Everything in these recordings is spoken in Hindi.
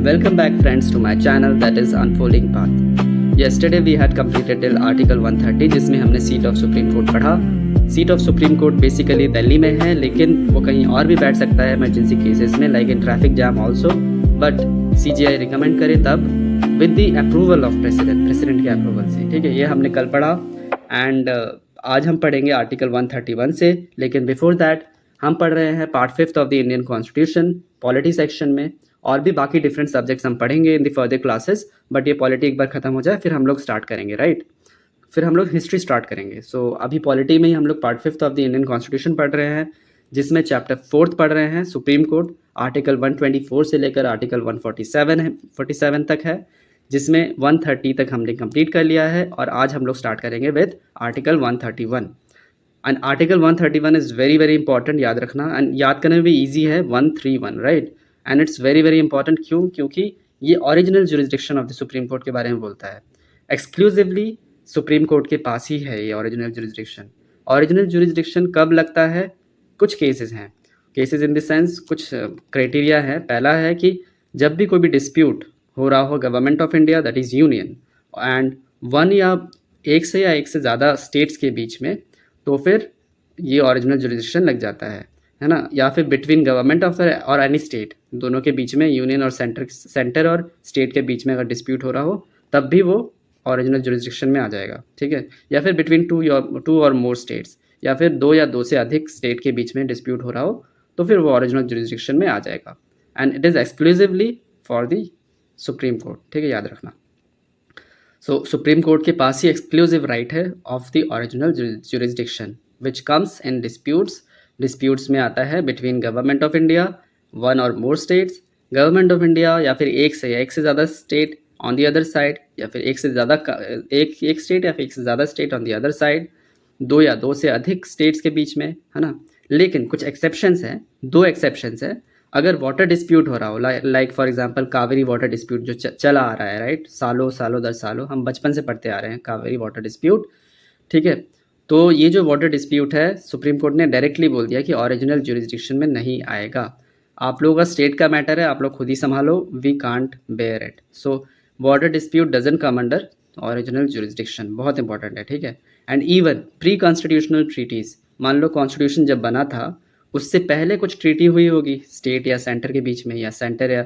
Welcome back friends to my channel that is Unfolding Path. Yesterday we had completed till Article 130 जिसमें हमने सीट ऑफ सुप्रीम कोर्ट पढ़ा। Seat of supreme court basically Delhi में है, लेकिन वो कहीं और भी बैठ सकता है इमरजेंसी केसेस में, like in traffic jam also, but CJI recommend करे तब with the approval of president के अप्रूवल से। ठीक है, ये हमने कल पढ़ा एंड आज हम पढ़ेंगे आर्टिकल 131 से। लेकिन बिफोर दैट हम पढ़ रहे हैं part 5 of the Indian constitution polity section में, और भी बाकी डिफरेंट सब्जेक्ट्स हम पढ़ेंगे in the further classes, but ये पॉलिटी एक बार ख़त्म हो जाए फिर हम लोग स्टार्ट करेंगे, राइट। फिर हम लोग हिस्ट्री स्टार्ट करेंगे। सो अभी पॉलिटी में ही हम लोग part 5 of the Indian constitution पढ़ रहे हैं, जिसमें चैप्टर 4 पढ़ रहे हैं सुप्रीम कोर्ट। आर्टिकल 124 से लेकर आर्टिकल 147 तक है, जिसमें 130 तक हमने कंप्लीट कर लिया है, और आज हम लोग स्टार्ट करेंगे with article 131। And article 131 is very very important, याद रखना, एंड याद करने में भी ईजी है 131, right. And it's very very important क्योंकि ये original jurisdiction of the supreme court के बारे में बोलता है। एक्सक्लूसिवली सुप्रीम कोर्ट के पास ही है ये ओरिजिनल जुरिस्डिक्शन। ओरिजिनल जुरिस्डिक्शन कब लगता है? कुछ केसेस हैं, केसेस इन द सेंस कुछ क्राइटेरिया है। पहला है कि जब भी कोई भी डिस्प्यूट हो रहा हो government of India that is union and एक से ज़्यादा स्टेट्स के बीच में, तो फिर ये ओरिजिनल जुरिस्डिक्शन लग जाता है ना। या फिर बिटवीन गवर्नमेंट ऑफ और एनी स्टेट, दोनों के बीच में, यूनियन और सेंटर और स्टेट के बीच में अगर डिस्प्यूट हो रहा हो तब भी वो ओरिजिनल जुरिस्डिक्शन में आ जाएगा। ठीक है, या फिर बिटवीन टू और मोर स्टेट्स, या फिर दो से अधिक स्टेट के बीच में डिस्प्यूट हो रहा हो तो फिर वो ओरिजिनल जुरिस्डिक्शन में आ जाएगा। And it is exclusively for the supreme court. ठीक है, याद रखना। सो सुप्रीम कोर्ट के पास ही एक्सक्लूसिव राइट है of the original jurisdiction which comes in disputes में आता है between government of India, one और more states, government of India या फिर एक से ज़्यादा state on the other side, या फिर एक स्टेट या फिर एक से ज़्यादा state on the other side, दो से अधिक स्टेट्स के बीच में, है ना। लेकिन कुछ एक्सेप्शंस हैं, 2 एक्सेप्शंस हैं। अगर वाटर डिस्प्यूट हो रहा हो, like for example Kaveri water dispute जो चला आ रहा है, राइट, सालों दर सालों हम बचपन से पढ़ते आ रहे हैं कावेरी वाटर डिस्प्यूट। ठीक है, तो ये जो वाटर डिस्प्यूट है सुप्रीम कोर्ट ने डायरेक्टली बोल दिया कि ओरिजिनल जुरिस्डिक्शन में नहीं आएगा। आप लोगों का स्टेट का मैटर है, आप लोग खुद ही संभालो, we can't bear it. So water dispute doesn't come under original jurisdiction, बहुत इंपॉर्टेंट है। ठीक है, and even pre constitutional treaties, मान लो कॉन्स्टिट्यूशन जब बना था उससे पहले कुछ ट्रीटी हुई होगी स्टेट या सेंटर के बीच में, या सेंटर या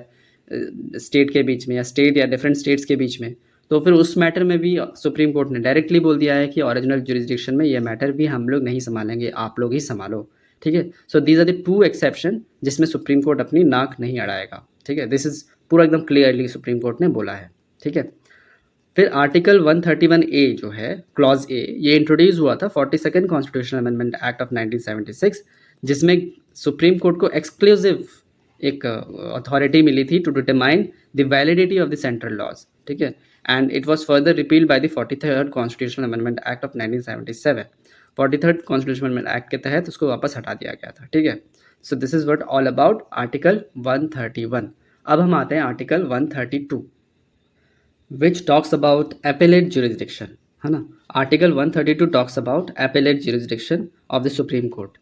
स्टेट के बीच में, या स्टेट या डिफरेंट स्टेट्स के बीच में, तो फिर उस मैटर में भी सुप्रीम कोर्ट ने डायरेक्टली बोल दिया है कि ओरिजिनल जुरिस्डिक्शन में ये मैटर भी हम लोग नहीं संभालेंगे, आप लोग ही संभालो। ठीक है, so these are the 2 exception जिसमें सुप्रीम कोर्ट अपनी नाक नहीं अड़ाएगा। ठीक है, दिस इज़ पूरा एकदम क्लियरली सुप्रीम कोर्ट ने बोला है। ठीक है, फिर आर्टिकल 131A जो है क्लॉज ए, ये इंट्रोड्यूस हुआ था 42nd constitutional amendment act of 1976, जिसमें सुप्रीम कोर्ट को एक्सक्लूसिव एक अथॉरिटी मिली थी to determine the validity of the central laws. ठीक है, and it was further repealed by the 43rd constitutional amendment act of 1977। 43rd constitutional amendment act के तहत उसको वापस हटा दिया गया था। ठीक है, so this is what all about article 131। अब हम आते हैं article 132 which talks about appellate jurisdiction, है ना। Article 132 talks about appellate jurisdiction of the supreme court.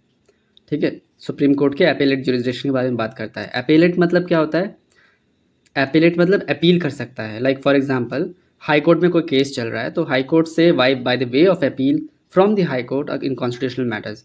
ठीक है, सुप्रीम कोर्ट के एपेलेट जुरिस्डिक्शन के बारे में बात करता है। एपेलेट मतलब क्या होता है? एपेलेट मतलब अपील कर सकता है। Like for example high court में कोई केस चल रहा है तो हाई कोर्ट से by the way of appeal from the high court in constitutional matters.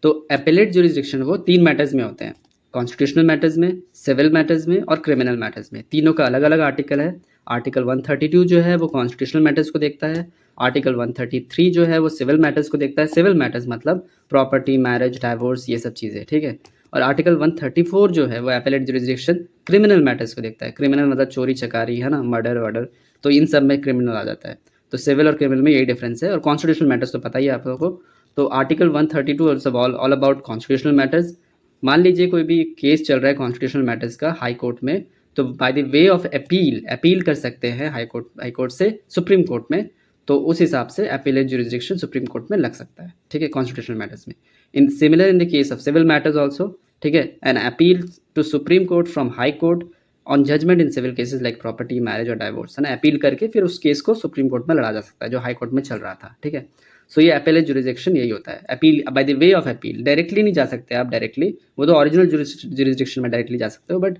तो एपेलेट जुरिस्डिक्शन वो 3 मैटर्स में होते हैं, कॉन्स्टिट्यूशनल मैटर्स में, सिविल मैटर्स में और क्रिमिनल मैटर्स में। तीनों का अलग अलग आर्टिकल है। आर्टिकल 132 जो है वो कॉन्स्टिट्यूशनल मैटर्स को देखता है। आर्टिकल 133 जो है वो सिविल मैटर्स को देखता है। सिविल मैटर्स मतलब प्रॉपर्टी, मैरिज, डाइवोर्स, ये सब चीज़ें। ठीक है, और आर्टिकल 134 जो है वो एपेलेट जुरिस्डिक्शन क्रिमिनल मैटर्स को देखता है। क्रिमिनल मतलब चोरी चकारी, है ना, मर्डर वर्डर, तो इन सब में क्रिमिनल आ जाता है। तो सिविल और क्रिमिनल में यही डिफरेंस है, और कॉन्स्टिट्यूशनल मैटर्स तो पता ही है आप लोगों को। तो article 132 is all about constitutional matters. मान लीजिए कोई भी केस चल रहा है कॉन्स्टिट्यूशनल मैटर्स का हाई कोर्ट में, तो by the way of appeal कर सकते हैं हाई कोर्ट से सुप्रीम कोर्ट में, तो उस हिसाब से अपीलेट जुरिस्डिक्शन सुप्रीम कोर्ट में लग सकता है। ठीक है, कॉन्स्टिट्यूशनल मैटर्स में। In similar in the case of civil matters also. ठीक है, an appeal to Supreme Court from High Court on judgement in civil cases like property, marriage और डाइवोर्स, है ना, अपील करके फिर उस केस को सुप्रीम कोर्ट में लड़ा जा सकता है जो हाई कोर्ट में चल रहा था। ठीक है, सो ये अपीलेट जुरिस्डिक्शन यही होता है, appeal by the way of appeal. Directly नहीं जा सकते आप, डायरेक्टली वो तो ओरिजिनल जुरिस्डिक्शन में डायरेक्टली जा सकते हो, बट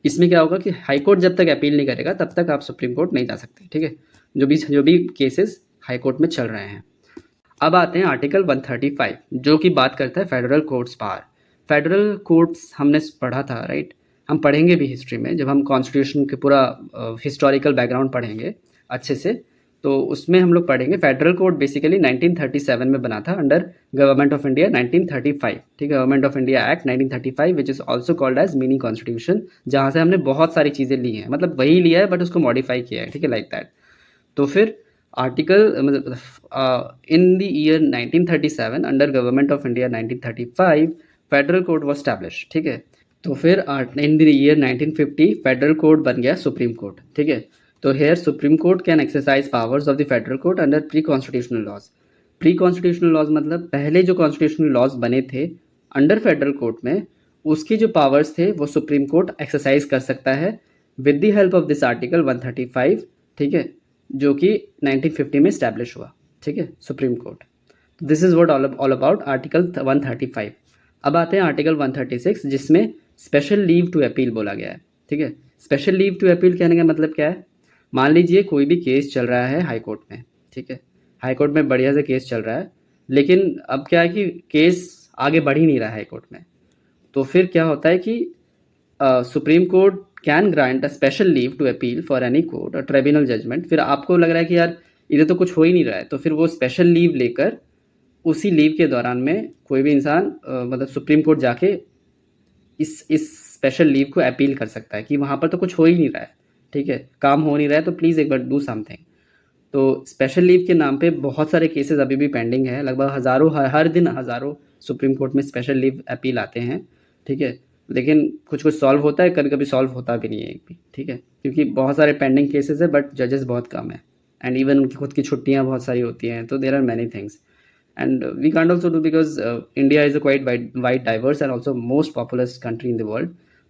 इसमें क्या होगा कि हाई कोर्ट जब तक अपील नहीं करेगा तब तक आप सुप्रीम कोर्ट नहीं जा सकते, ठीक है, जो भी केसेस हाई कोर्ट में चल रहे हैं। अब आते हैं आर्टिकल 135 जो कि बात करता है federal courts power. Federal courts हमने पढ़ा था, राइट, हम पढ़ेंगे भी हिस्ट्री में, जब हम कॉन्स्टिट्यूशन के पूरा हिस्टोरिकल बैकग्राउंड पढ़ेंगे अच्छे से, तो उसमें हम लोग पढ़ेंगे फेडरल कोर्ट बेसिकली 1937 में बना था अंडर गवर्नमेंट ऑफ इंडिया 1935, ठीक है, Government of India Act 1935 which is also called as mini constitution, जहाँ से हमने बहुत सारी चीज़ें ली हैं, मतलब वही लिया है बट उसको मॉडिफाई किया है, ठीक है, लाइक दैट। तो फिर आर्टिकल मतलब in the year 1937 under Government of India 1935 federal court was establish, ठीक है। तो फिर in the year 1950 federal court बन गया सुप्रीम कोर्ट, ठीक है। तो here Supreme Court can exercise powers of the federal court under pre constitutional laws. Pre constitutional laws मतलब पहले जो कॉन्स्टिट्यूशनल लॉज बने थे अंडर फेडरल कोर्ट में, उसकी जो पावर्स थे वो सुप्रीम कोर्ट एक्सरसाइज कर सकता है with the help of this article 135, ठीक है, जो कि 1950 में स्टैब्लिश हुआ, ठीक है, supreme court. This is what all about article 135। अब आते हैं आर्टिकल 136 जिसमें स्पेशल लीव टू अपील बोला गया है, ठीक है। स्पेशल लीव टू अपील कहने का मतलब क्या है? मान लीजिए कोई भी केस चल रहा है हाई कोर्ट में, ठीक है, हाई कोर्ट में बढ़िया से केस चल रहा है, लेकिन अब क्या है कि केस आगे बढ़ ही नहीं रहा है हाई कोर्ट में, तो फिर क्या होता है कि Supreme Court can grant a special leave to appeal for any court और ट्रिब्यूनल जजमेंट। फिर आपको लग रहा है कि यार इधर तो कुछ हो ही नहीं रहा है, तो फिर वो स्पेशल लीव लेकर उसी लीव के दौरान में कोई भी इंसान मतलब सुप्रीम कोर्ट जाके इस स्पेशल लीव को अपील कर सकता है कि वहाँ पर तो कुछ हो ही नहीं रहा है, ठीक है, काम हो नहीं रहा है, तो प्लीज़ एक बार डू समथिंग। तो स्पेशल लीव के नाम पे बहुत सारे केसेस अभी भी पेंडिंग है, लगभग हज़ारों हर दिन हज़ारों सुप्रीम कोर्ट में स्पेशल लीव अपील आते हैं, ठीक है, लेकिन कुछ कुछ सॉल्व होता है, कभी कभी सॉल्व होता भी नहीं है एक भी, ठीक है, क्योंकि बहुत सारे पेंडिंग केसेस है बट जजेस बहुत कम है, एंड इवन उनकी खुद की छुट्टियाँ बहुत सारी होती हैं, तो there are many things and we can't also do because India is a quite wide diverse and also most populous country in the world,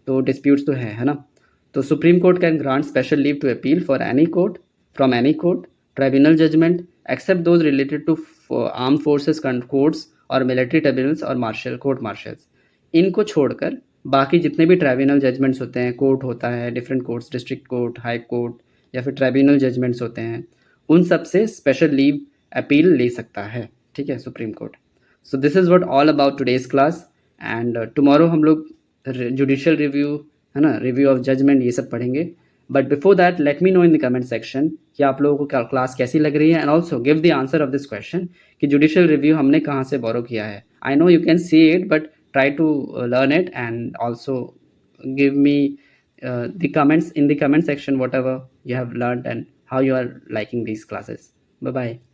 तो disputes तो है ना। तो Supreme Court can grant special leave to appeal for any court from any court tribunal judgement except those related to arm forces courts और मिलिट्री ट्रिब्यूनल्स और मार्शल कोर्ट मार्शल्स। इनको छोड़कर बाकी जितने भी ट्राइब्यूनल जजमेंट्स होते हैं, कोर्ट होता है, different courts, district court, high court या फिर ट्राइब्यूनल जजमेंट्स होते हैं, उन सब से स्पेशल लीव अपील ले सकता है, ठीक है, supreme court. So this is what all about today's class, and tomorrow हम लोग जुडिशियल रिव्यू, है ना, रिव्यू ऑफ जजमेंट, ये सब पढ़ेंगे। But before that let me know in the comment section कि आप लोगों को क्लास कैसी लग रही है, and also give the answer of this question कि जुडिशियल रिव्यू हमने कहाँ से बोरो किया है। I know you can see it but try to learn it, and also give me the comments in the comment section whatever you have learned and how you are liking these classes. Bye bye.